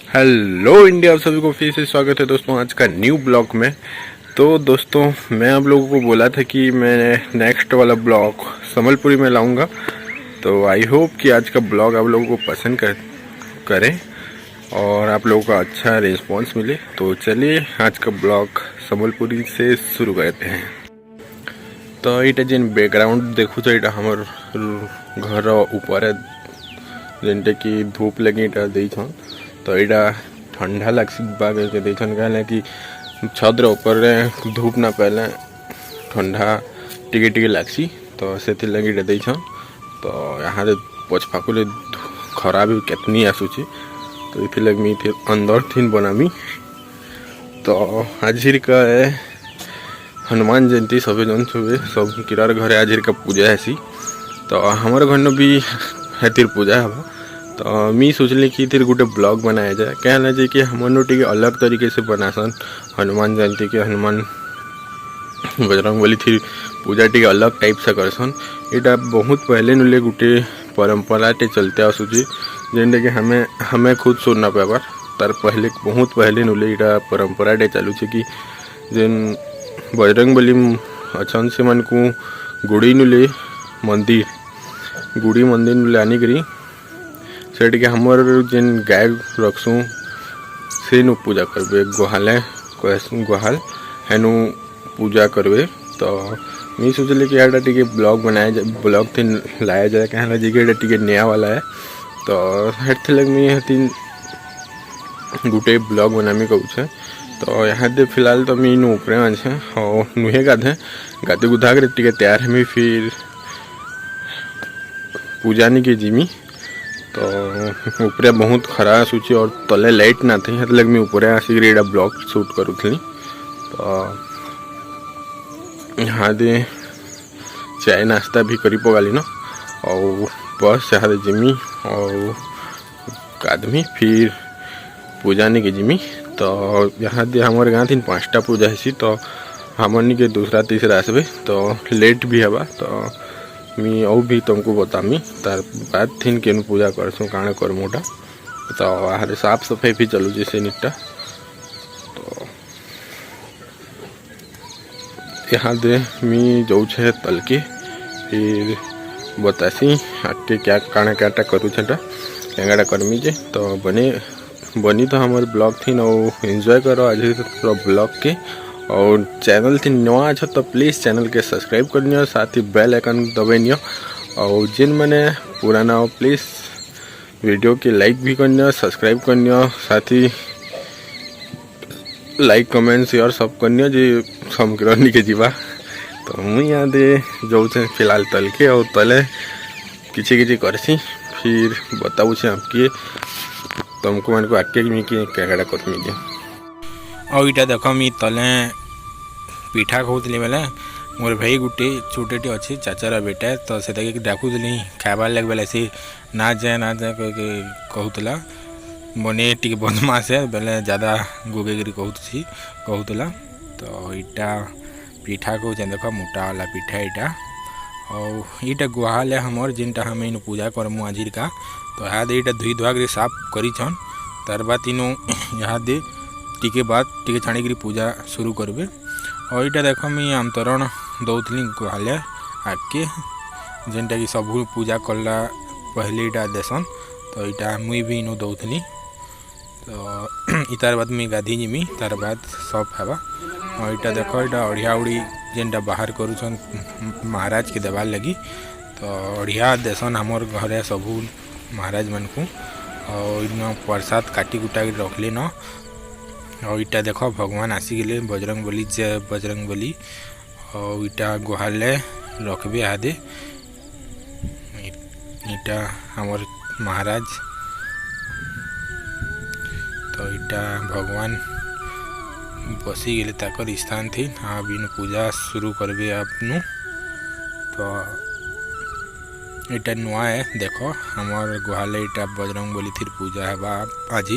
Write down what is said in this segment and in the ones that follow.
Hello India, आप सभी को फिर से स्वागत है दोस्तों आज का न्यू ब्लॉग में। तो दोस्तों मैं आप लोगों को बोला था कि मैं नेक्स्ट वाला ब्लॉग संबलपुरी में लाऊंगा। तो आई होप कि आज का ब्लॉग आप लोगों को पसंद करें और आप लोगों का अच्छा रिस्पांस मिले। तो चलिए आज का ब्लॉग संबलपुरी से शुरू करते हैं। तो ये जिन बैकग्राउंड देखु तो यहाँ हमर घर ऊपर जेनटे कि धूप लगी देछन। तो यहाँ ठंडा लग्सी बाग कहले कि छद्र ऊपर धूप ना पहले ठंडा टिके टिके लग्सी। तो से लगी देछन। तो यहाँ पछपाकुले खरा भी कितनी आसूची। तो ये लगे मी अंदर थीन बनामी। तो आज का हनुमान जयंती सब जन सब किरार घरे आज का पूजा है। तो हमारे घर भी हेतिर पूजा हवा। तो मी सोचली कि फिर गोटे ब्लॉग बनाया जाए। कहला जे कि हमन टे अलग तरीके से बनासन हनुमान जयंती के हनुमान बजरंगबली थी पूजा टे अलग टाइप से करसन। यहाँ बहुत पहले नुले गोटे परंपरा टे चलते आसूची जेनटे कि हमें खुद सुनना पाबार तार पहले बहुत पहले नुले यहाँ परंपरा टे चलू कि जेन बजरंगबली अच्छन से मन को गुड़ी नुले मंदिर नुले आनी करी से हमर जेन गाय रखसु से नु पूजा करबे गुहाल हेनु पूजा करबे। तो मैं सोचली कि यहाँ टे ब्लॉग बनाया जाए ब्लॉग थी लाया जाए कहला जी कि टे नया वाला है। तो हेठ लग मैं गोटे ब्लॉग बनामी कहूँ। तो यहाँ दे फिलहाल तो मैं ऊपर अच्छे और नुहे गाधे गुधा कर टे तैयार हमें फिर पूजा नहीं के जिमी। तो ऊपर बहुत खरा सूची और तले लाइट ना थी लग मैं ऊपर आसिक ब्लॉग शूट करूँ। तो यहाँ दे चाय नाश्ता भी करी पगाली न और बस यहाँ जिमी और गाधमी फिर पूजा नहीं के जिमी। तो यहाँ दे हमारे गाँव थी 5टा पूजा है। तो हमन के दूसरा तीसरा आसबे तो लेट भी हवा। तो मी और भी तुमको बतामी तार बाद थीन के पूजा करसु काण करमुटा। तो यहाँ साफ सफाई भी चलू जैसे निटा। तो यहाँ दे मी जाऊँ तल के फिर बतासी आगे क्या काण क्या करूँ केंगाटा करमी जे। तो बनी तो हमारे ब्लॉग थी और एंजॉय करो आज ब्लॉग के। और चैनल थी नवा अच्छा तो प्लीज़ चैनल के सब्सक्राइब करनी साथ ही बेल आइकन दबाइनियो। और जिन मैंने पुराना हो प्लीज़ वीडियो के लाइक भी करनी सब्सक्राइब करनी साथ ही लाइक कमेंट शेयर सब करनी जी समकरणी के जीवा। तो मुझे यहाँ दे जाऊँ फिलहाल तल के और तले किसी करसी फिर बताऊँ आपके तुमको मन को आगे मी क्या करमी। और इटा देख मी तले पिठा खाऊली बेले मोर भाई गोटे छोटे अच्छे चाचार बेटा। तो से डाकुली खाबार लगे बेले सी ना जाए कहूला बने टी बदमाश है बेले ज़्यादा गोगेगिरी कहूला। तो इटा पिठा कहूँ देख मोटा वाला पिठा यहाँ और यहाँ गुहाल है हमर जिनटा हम इन पूजा करमु आज का। तो यहाँ दे यहाँ धुई धुआ कर साफ करीछन तार बाद इनु यहाँ दे टिके बाद टिके छाणी पूजा शुरू करबे। और यहाँ देख मुझे आमंत्रण दौली गुहाले आगे जेनटा कि सब पूजा कला पहले यहाँ देसन। तो यहाँ मुई भी इनु दौली। तो इतार बाद मुझे गाधी जिमी तार बाद सब हेबा। और यहाँ देख यहाँ अड़िया उड़ी जेनटा बाहर करुछन महाराज के देवार लगी। तो अड़िया देसन हमर घरे सबू महाराज मन को और इन प्रसाद काटी कुटा रखले न। और इटा देख भगवान आसिगले बजरंगबली और इटा गुहाले रखबे आदे इटा हमर महाराज। तो इटा भगवान बसी गले ताकर स्थान थी अब इन पूजा शुरू करबे आपनु। तो इटा नुआ है देखो हमर गुहाले इटा बजरंगबली थी पूजा है आज।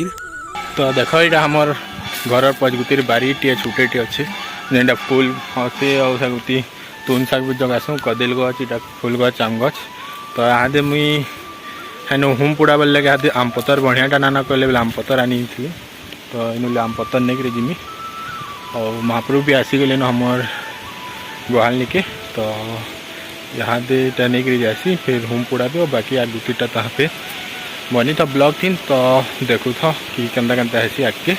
तो देखो यहाँ हमर घर पचगुतिर बारी टे छुटे टे अच्छे जेनटा फूल हसे और सगुती तुन शाग भी जगासु कदेल गछ इटा फूल गछ आम गछ। तो यहाँ दे मुई एनु हुम पुड़ा बेल लगे हाथी आम पतर बढ़ियाटा नाना कहले बोले आम पतर आनी थी तो इनु आम पतर नहीं कर जिमी और महाप्रभु भी आसीगले हमर गुहाल निके तो यहाँ दे नहीं कर जासी फिर हुम पुड़ा भी और बाकी आ दुटीटा तहाँ पे बनी था ब्लॉग थी तो देखु था कि केन्ता केन्ता हेसी आगे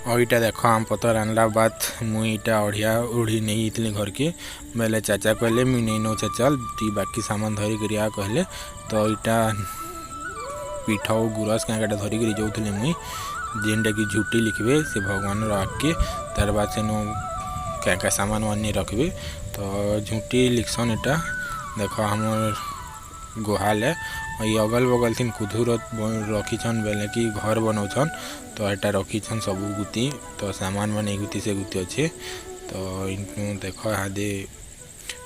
और इटा देख आम पतर आनला बाद मुई इटा ओढ़िया ओढ़ी नहीं थी घर के बेले चाचा कहले मुई नहीं नौ चल ती बाकी सामान धरी कर कहले तो इटा पीठ और गुरस क्या धरिक जाऊँ मुई जेनटा कि झूठी लिखे से भगवान आगे तार बाद से क्या क्या सामान मान रखबे तो झूठी लिखसन इटा देख हमर गुहाल है और ये अगल बगल थी कुधुर रखीछन बेले कि घर बनाऊन तो यहाँ रखीछन सब गुती तो सामान मान गुती से गुती अच्छे तो इनको देख यहाँ दे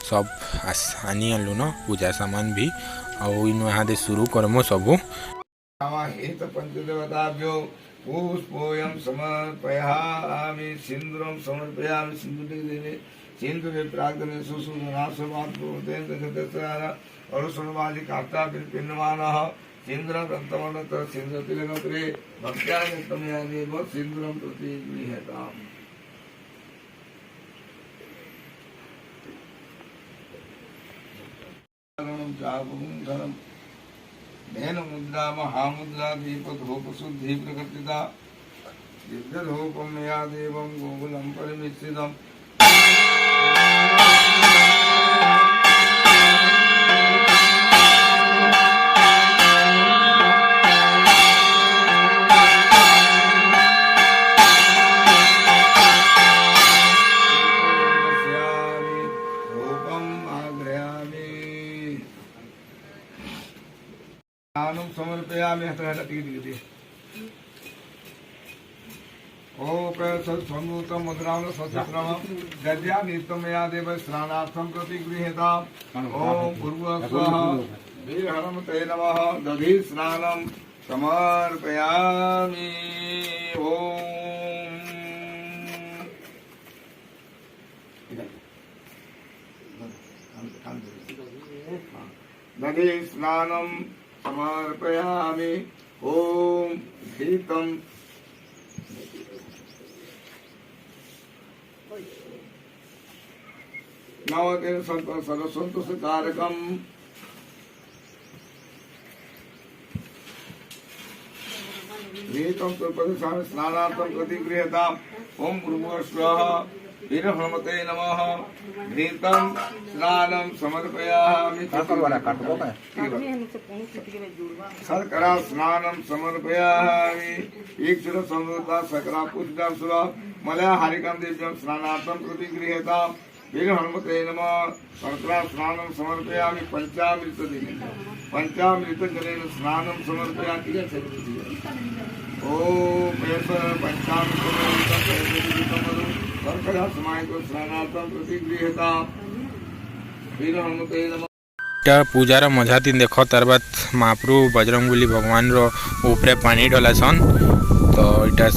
सब आनी आनलु न पूजा सामान भी और इन यहाँ दे शुरू करमो सबू पंचदेवताभ्यो पुष्पोयं समर्पयामि सिन्दूरं समर्पयामि सिन्दूरे सिन्दूरे प्राग्दने सुसूदनासवात्तेन दशदशरा अरुसुरवादि काष्ठा पिन्नमानः सिन्दूरं दन्तमनतर सिन्दूरतिलकत्रे भक्त्यागतमयादेव सिन्दूरं प्रति गृह्यताम् धनम धेन मुद्रा महामुद्रा दीप धूप शुद्धि प्रकटिता दिव्य धूपम या देवं गोकुलम परिमिश्रितम समर्पयामि संभूतं मुद्रां सचित्रमं गद्यानित्यमया देव स्नानार्थं प्रति गृह्यताम् ॐ पूर्वस्वः वीरहरमते नमः दधि स्नानं समर्पयामि दधि स्नानं समर्पयामि ओम घीतम नवदिन सर्वसंतोष कारकम घीतम तुल्पति स्नानार्थम प्रति गृह्यताम् ओम भूर्भुवस्वः वीरहनुमते नमः घृतं स्नानं समर्पयामि शर्करा स्नानं समर्पयामि ईक्षुर संवृता शर्करा पूजितं सुर मलया हारिकं दिव्यं स्नानार्थं प्रति गृह्यताम् वीरहनुमते नमः शर्करा स्नानं समर्पयामि पंचामृत जलेन स्नानं समर्पयामि ओम शर्करा समाहितो स्नानार्थं प्रति गृह्यताम् वीरहनुमते नमः पूजार मजा तीन देख तार बाद महाप्रभु बजरंगबली भगवान ऊपर पानी ढलासन तो इटा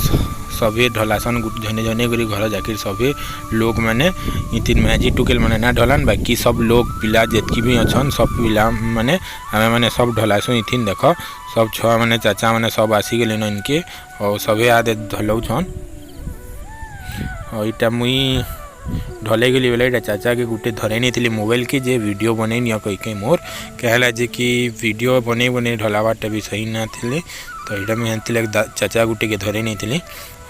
सभी ढलासन झने झने करी घर जाकर सभी लोग मैंने इतनी मैजी टुकेल मैंने ना ढलान बाकी सब लोग पिला जितकी भी अच्छन सब पिला मैंने हमें मैंने सब ढलासन इथिन देख सब छुआ मैंने चाचा मैंने सब आसी गले न इनके और सभी आदे ढलौन और इटा मुई ढले गली बेले इटा चाचा के गुटे धरे नहीं थी मोबाइल की जे वीडियो बने नहीं कही कहीं मोर कहला जे कि वीडियो बने बने ढलावाटा भी सही ना थे तो यहाँ मुझे चाचा गुटे के धरे नहीं थी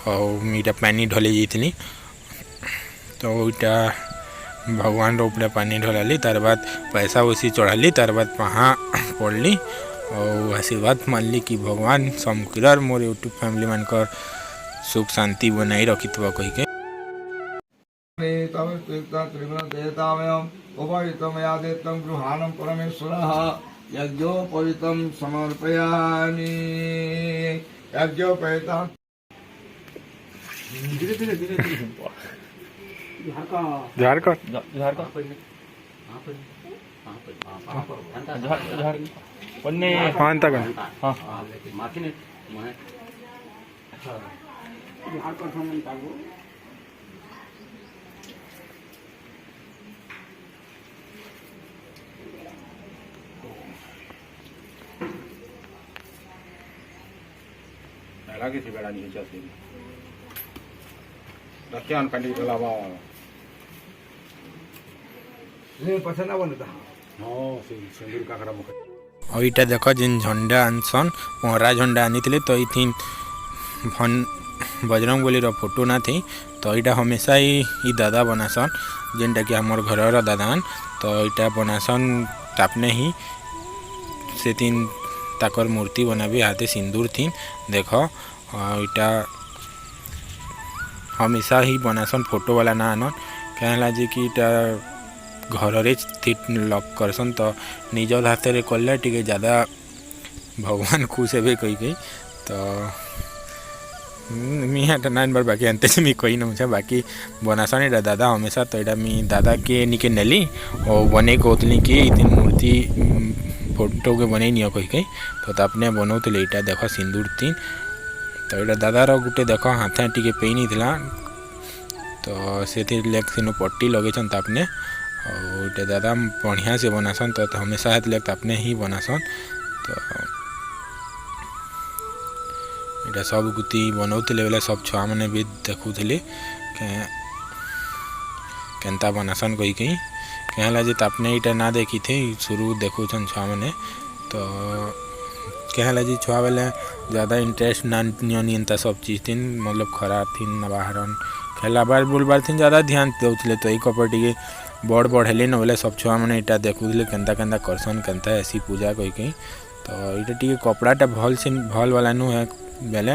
और ईटा पानी ढले जाइली तो यहाँ भगवान ऊपर पानी ढलाली तार बाद पैसा वैसी चढ़ाली तार बाद वहाँ पढ़ली और आशीर्वाद मानली कि भगवान समग्र मोर यूट्यूब फैमिली मानकर सुख शांति बनाई रखी कही के गृहाणं परमेश्वरः यज्ञोपवीतं समर्पयामि यज्ञोपवीतं धीरे धीरे धीरे झारखंड लागे से बेड़ा नहीं चलते रत्यान कंडी गलावा ये पसंद आ बनता हां से सिंदूर काकड़ा मुख और इटा देख जिन झंडा आनसन पहरा झंडा आनी तो ये बजरंग बली फोटो ना थी तो यहाँ हमेशा ही दादा बनासन जेनटा कि हमर घर दादान तो यहाँ बनासन तापने ही से तीन ताकर मूर्ति बनाबी हाथे सिंदूर थी देख इटा हमेशा ही बनासन फोटो वाला ना आनन कहला जे कि इटा घर लक करसन तो निज हाथ में कले टे ज़्यादा भगवान खुश हे कही तो मी हाँ नाइन बार बाकी अंत से मी कही ना बाकी बनासन यहाँ दादा हमेशा तो यहाँ मी दादा के निके नेली और बने कहली कि इतनी मूर्ति फोटो के बन नियो कही तो तापने बनाऊे यहाँ देख सिंदूर तीन तो यहाँ दादार गोटे देख हाथ टी पेन होता तो से पट्टी लगे तापने और ये दादा बढ़िया से बनासन तो हमेशा हाथ लग तापने ही बनासन तो यहाँ सब गुती बनाऊे बेले सब छुआ मैंने भी देखुले केनता बनासन कही कहला जे तापने यहाँ ना देखी थे शुरू देखुन छुआ मैंने तो कहला जी छुआ बेले ज़्यादा इंटरेस्ट ना नियंता सब चीज़ थी मतलब खराब थी ना बाहर खेला बार बोलबार थी ज़्यादा ध्यान दौले तो यही कपड़ टे बड़ बढ़ेले न बोले सब छुआ मैंने यहाँ देखुले केनता केनता करसन केनता ऐसी पूजा कही तो यहाँ टे कपड़ाटा भल से भल वाला नु है बेले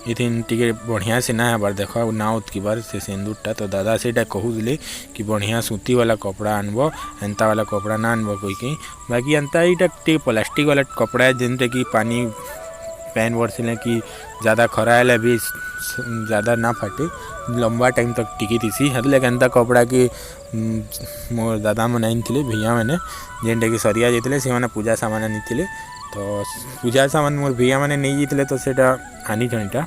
ये टे बढ़िया से ना बार देख ना उतकी बार से सिंदूरटा तो दादा से कहूले कि बढ़िया सूती वाला कपड़ा आनब एंता वाला कपड़ा ना आनब कही बाकी एंता यहाँ टे प्लास्टिक वाला कपड़ा है जिनटे कि पानी पैन वर्षे कि ज़्यादा खरा है भी ज़्यादा ना फाटे लंबा टाइम तक टिकी थी हेतु एंता कपड़ा कि मोर दादा मन आनी भैया मैंने जेनटा कि सरिया जाते से मैंने पूजा सामान आनी तो पूजा सामान मोर भैया मैंने नहीं जाते तो सेटा आनी छा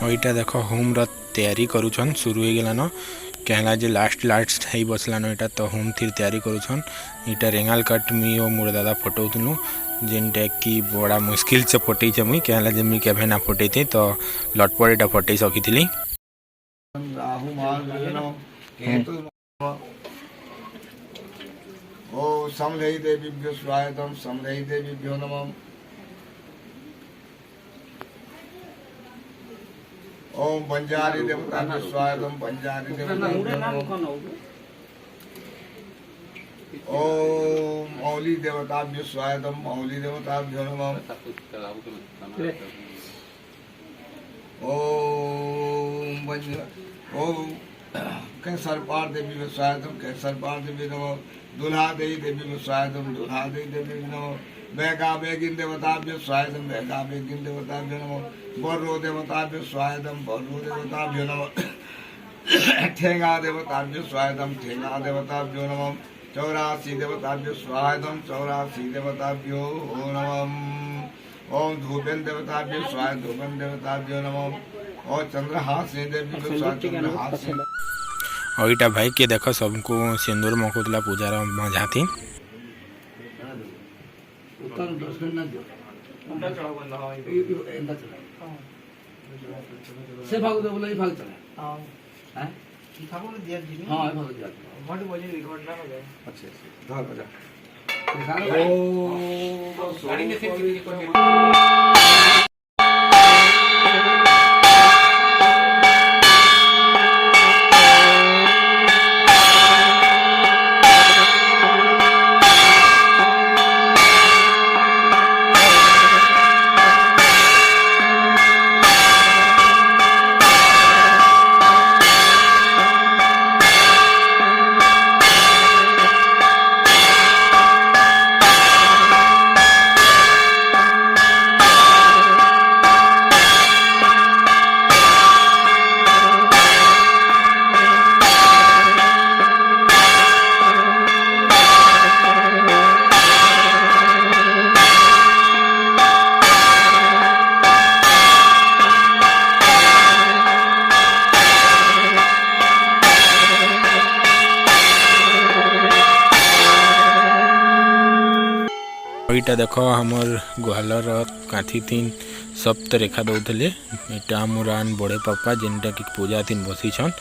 और यहाँ देख होम तैयारी करुछन शुरू हो गलान कहला जे लास्ट है बसलान यहाँ तो होम थी तैयारी करुछन यहाँ रेंगाल काट मी और मोर दादा फटौलु जेनटा कि बड़ा मुश्किल से फटे मुई कहला जे मुई केभे ना फटे थी तो लटपट यहाँ फटे सकी थी राहु मार्गनो केतु ओ समलहि देवीभ्यो स्वागतम समलहि देवीभ्यो नमः ओम पंजारी देवताभ्यो स्वागतम पंजारी देवताभ्यो नमः ओम मौली देवताभ्यो स्वागतम मौली देवताभ्यो नमः ओम कैसर पार देवी में स्वागतम कैसर पार देवी नमः दुल्हा देवी देवी में स्वागतम दुल्हा देवी देवी नमः बैगा बेगिन देवताभ्यो स्वागतम बैगा बेगिन देवताभ्यो नमः बर्रो देवताभ्यो स्वागतम बर्रो देवताभ्यो नमः ठेंगा देवताभ्यो स्वागतम ठेंगा देवताभ्यो नमः 84 देवताभ्यो स्वागतम 84 देवताभ्यो नमः ओम धूपेन देवताभ्यो स्वागतम धूपेन देवताभ्यो नमः और चंद्रहासिनी देवी में स्वागतम चंद्रहासिनी और इटा भाई के देख सबको सिंदूर मकुतला पूजार मजा थी से भाग दे बोला ये भाग चला हां की खाबो दिया दी हां ये भाग दिया बड़ बोले रिकॉर्ड ना हो जाए अच्छा धार बजा ओ गाड़ी में फिर रिकॉर्ड इटा देख हमर गुहालर काठी तीन सप्त रेखा दौले। यहाँ मोरान बड़े पापा जेनटा कि पूजा दिन बसी छन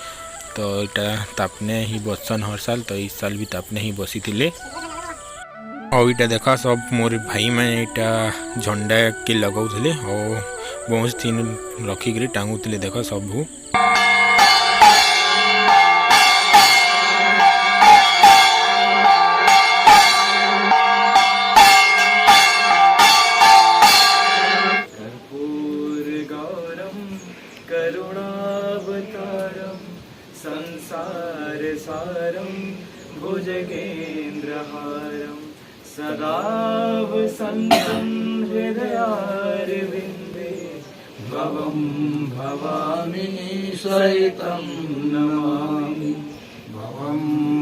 तो यहाँ तापने ही बसन हर साल तो इस साल भी तापने ही बसी थिले। और इटा देखा सब मोर भाई मैंने इटा झंडा के लगाउले और बहुत दिन रखिक टांगुले देख सब। संसार सारम भुजगेन्द्रहारम सदा वसन्तं हृदयारविन्दे भवं भवामि सहितं नमामि भवं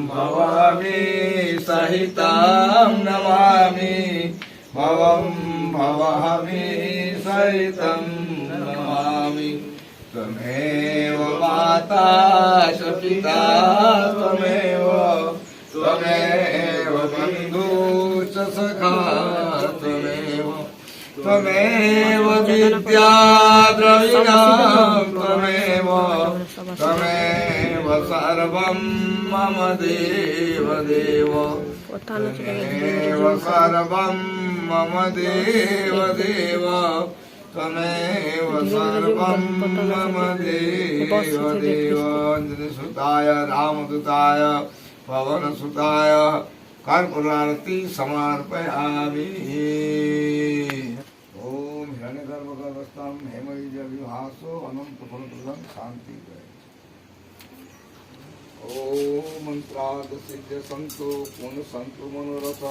भवामि सहितं नमामि भवं भवामि सहितं नमामि। त्वमेव माता च पिता त्वमेव त्वमेव बन्धु च सखा त्वमेव त्वमेव विद्या द्रविणं त्वमेव त्वमेव सर्वं मम देव देव त्वमेव सर्वं मम देव देव त्वमेव सर्वं मम देव देव। अंजलिसुताय रामदूताय पवनसुताय कर्पूरारती समर्पयामि। ओम हिरण्यगर्भगर्भस्थं हेमबीजविभासो अनन्तफलप्रदं शांति। ओम मंत्रार्थ सिद्ध संतो पूर्ण संतो मनोरथ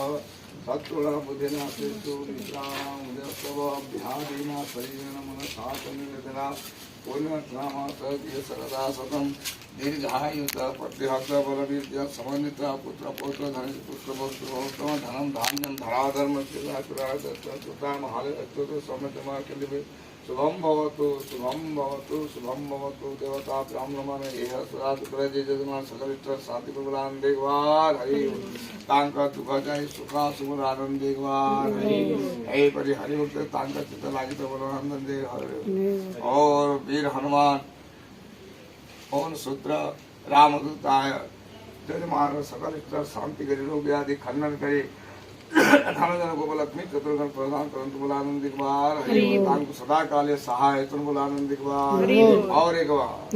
सत्वरा बुद्धिना सिद्धो निद्राम उदयस्तव अभ्यादीना शरीरेण मनसा निवेदना पूर्णकामा सद्य सरदा सतम दीर्घायुत प्रत्यहत बलवीर्य समन्वित पुत्र पौत्र धन पुत्र भक्तोत्तम धनम धान्यम धराधर्म चिराचुरा महाले समृद्धमा के शुभम भवतु शुभम भवतु शुभम भवतु देवता ब्राह्मण एह सदा प्रजे जजमान सकल शांति प्रबलान देखवार हरि तांका दुख जाय सुखा सुमर आनंद देखवार हे परि हरि उठते तांका चित्त लागी प्रबलानंद दे हरि। और वीर हनुमान पवन सूत्र रामदूताय जजमान सकल शांति करे रोग व्याधि खंडन करे धन गोपलक्ष्मी चतुर्गण प्रधान करंतु बुलानंदिक बार तांकु सदा काले सहाय तुम बुलानंदिक बार। और एक बार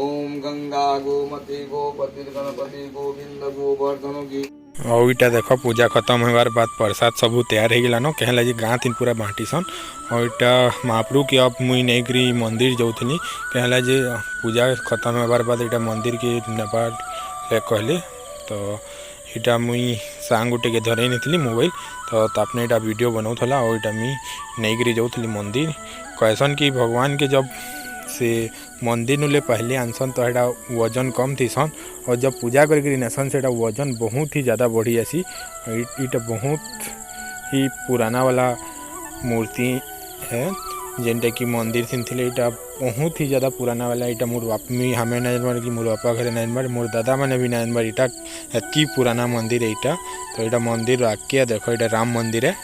ओम गंगा गोमती गोपति गणपति गोविंद गोवर्धन की। और इटा देख पूजा खत्म होवार बाद प्रसाद सब तैयार हो गलान कहला जी गाँ तीन पूरा बांटीसन। और इटा महाप्रभु की अब मुई नहीं मंदिर जाऊली कहला जी पूजा खत्म होवार बाद इटा मंदिर के नेबार कहले तो इटा मुई सांग गोटे के धरई नहीं मोबाइल तो तापने इटा वीडियो बनाऊला और इटा मुई नहीं जाऊली मंदिर कहसन कि भगवान के जब से मंदिर नुले पहले आनसन तो एटा वजन कम थीसन और जब पूजा करके नेसन से वजन बहुत ही ज़्यादा बढ़ी आसी। इटा बहुत ही पुराना वाला मूर्ति है जेनटा कि मंदिर थी इटा बहुत ही ज़्यादा पुराना वाला इटा मोर बाप में हमें नहीं जानबार कि मोर बापा घरे नहीं जानबार मोर दादा मैंने भी नहीं जानबार इटा एति पुराना मंदिर है इटा। तो इटा मंदिर आके देखो इटा राम मंदिर है।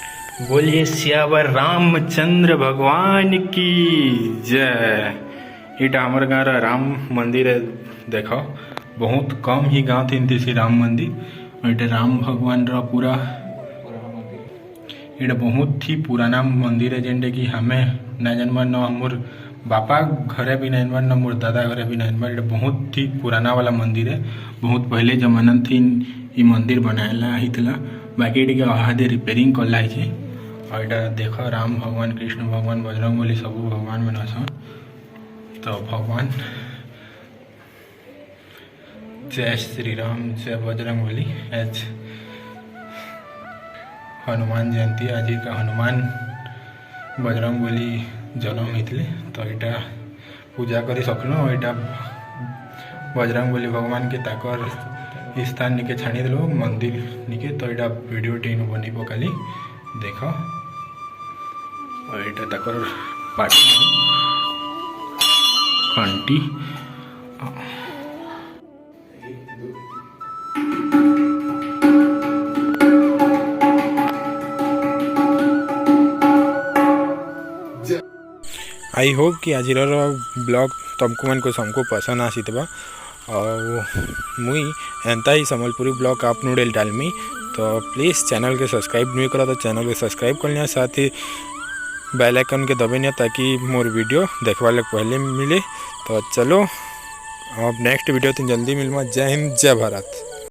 बोलिए सियावर रामचंद्र भगवान की जय। इटा हमार गाँव राम मंदिर है देख बहुत कम ही गाँव थी से राम मंदिर। इटा राम भगवान पूरा इटा बहुत ही पुराना मंदिर है जेनटा कि हमें नहीं जानबार न मोर बापा घरे भी नहीं जानबार न मोर दादा घरे भी नहीं जानबार। इटा बहुत ही पुराना वाला मंदिर है बहुत पहले जमाना थी ये मंदिर बनाला होता बाकी ये आधे रिपेयरिंग कला है। और इटा देख राम भगवान कृष्ण भगवान बजरंगबली सब भगवान में असन तो भगवान जय श्री राम जय बजरंगबली। एज हनुमान जयंती आज का हनुमान बजरंगबली जन्म होते तो यहाँ पूजा कर सकलु। यहाँ बजरंगबली भगवान के ताकर स्थान निके छाणी देलु मंदिर निके तो यहाँ वीडियो टेन बनी पकाली देख। और यहाँ ताकर पार्टी घंटी आई होप कि आज ब्लॉग तुमको मन को हमको पसंद आसीतबा और मुई एंता ही संबलपुरी ब्लॉग आप नूडल डालमी। तो प्लीज़ चैनल के सब्सक्राइब नहीं करा तो चैनल के सब्सक्राइब कर लिया, साथ ही बेल आइकन के दबाइए ताकि मोर वीडियो देखवा लग पहले मिले। तो चलो अब नेक्स्ट वीडियो तो जल्दी मिलवा। जय हिंद, जय भारत।